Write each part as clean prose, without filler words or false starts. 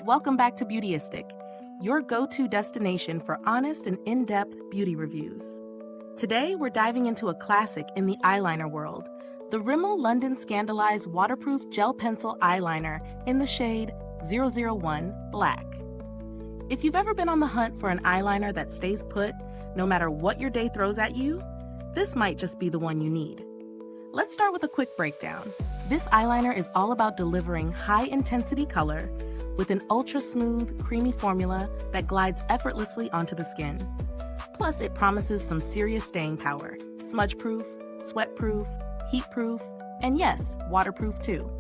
Welcome back to Beautyistic, your go-to destination for honest and in-depth beauty reviews. Today, we're diving into a classic in the eyeliner world, the Rimmel London Scandaleyes Waterproof Gel Pencil Eyeliner in the shade 001 Black. If you've ever been on the hunt for an eyeliner that stays put, no matter what your day throws at you, this might just be the one you need. Let's start with a quick breakdown. This eyeliner is all about delivering high-intensity color with an ultra-smooth, creamy formula that glides effortlessly onto the skin. Plus, it promises some serious staying power, smudge-proof, sweat-proof, heat-proof, and yes, waterproof too.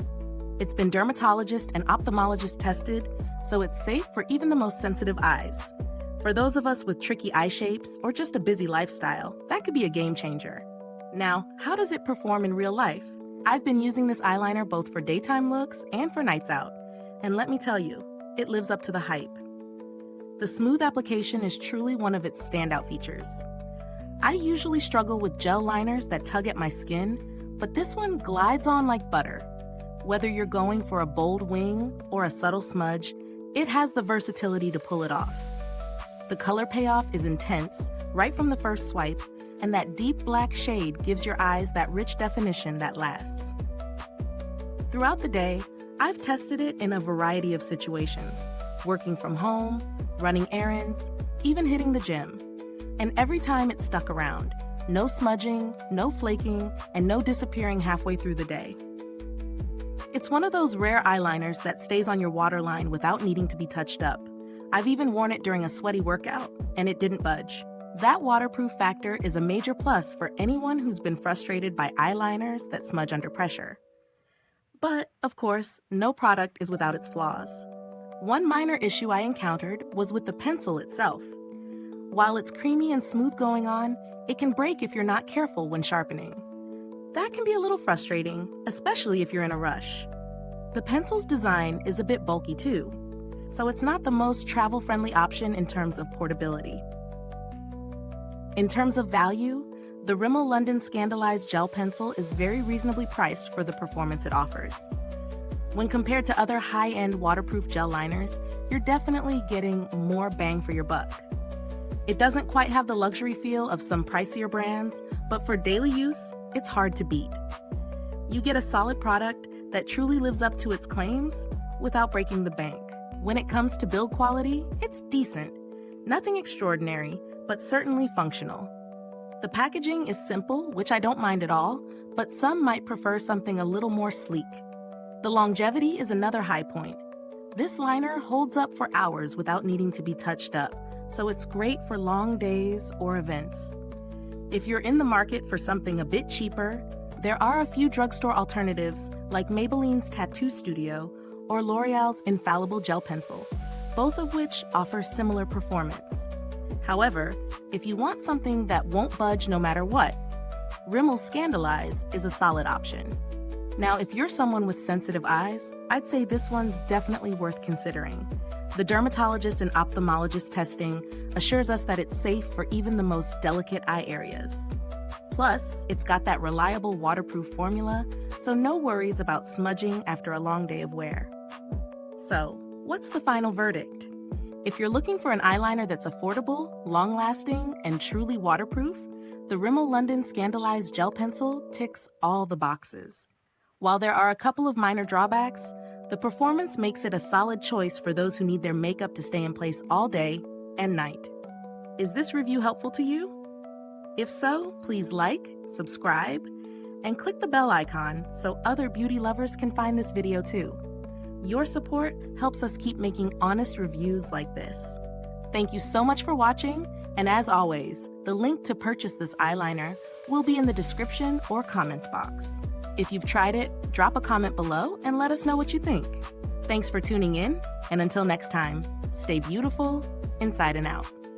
It's been dermatologist and ophthalmologist tested, so it's safe for even the most sensitive eyes. For those of us with tricky eye shapes or just a busy lifestyle, that could be a game changer. Now, how does it perform in real life? I've been using this eyeliner both for daytime looks and for nights out, and let me tell you, it lives up to the hype. The smooth application is truly one of its standout features. I usually struggle with gel liners that tug at my skin, but this one glides on like butter. Whether you're going for a bold wing or a subtle smudge, it has the versatility to pull it off. The color payoff is intense right from the first swipe, and that deep black shade gives your eyes that rich definition that lasts. Throughout the day, I've tested it in a variety of situations, working from home, running errands, even hitting the gym. And every time it stuck around. No smudging, no flaking, and no disappearing halfway through the day. It's one of those rare eyeliners that stays on your waterline without needing to be touched up. I've even worn it during a sweaty workout, and it didn't budge. That waterproof factor is a major plus for anyone who's been frustrated by eyeliners that smudge under pressure. But, of course, no product is without its flaws. One minor issue I encountered was with the pencil itself. While it's creamy and smooth going on, it can break if you're not careful when sharpening. That can be a little frustrating, especially if you're in a rush. The pencil's design is a bit bulky too, so it's not the most travel-friendly option in terms of portability. In terms of value, the Rimmel London Scandaleyes Gel Pencil is very reasonably priced for the performance it offers. When compared to other high-end waterproof gel liners, you're definitely getting more bang for your buck. It doesn't quite have the luxury feel of some pricier brands, but for daily use, it's hard to beat. You get a solid product that truly lives up to its claims without breaking the bank. When it comes to build quality, it's decent. Nothing extraordinary, but certainly functional. The packaging is simple, which I don't mind at all, but some might prefer something a little more sleek. The longevity is another high point. This liner holds up for hours without needing to be touched up, so it's great for long days or events. If you're in the market for something a bit cheaper, there are a few drugstore alternatives like Maybelline's Tattoo Studio or L'Oreal's Infallible Gel Pencil, both of which offer similar performance. However, if you want something that won't budge no matter what, Rimmel Scandaleyes is a solid option. Now, if you're someone with sensitive eyes, I'd say this one's definitely worth considering. The dermatologist and ophthalmologist testing assures us that it's safe for even the most delicate eye areas. Plus, it's got that reliable waterproof formula, so no worries about smudging after a long day of wear. So, what's the final verdict? If you're looking for an eyeliner that's affordable, long-lasting, and truly waterproof, the Rimmel London Scandaleyes Gel Pencil ticks all the boxes. While there are a couple of minor drawbacks, the performance makes it a solid choice for those who need their makeup to stay in place all day and night. Is this review helpful to you? If so, please like, subscribe, and click the bell icon so other beauty lovers can find this video too. Your support helps us keep making honest reviews like this. Thank you so much for watching, and as always, the link to purchase this eyeliner will be in the description or comments box. If you've tried it, drop a comment below and let us know what you think. Thanks for tuning in, and until next time, stay beautiful inside and out.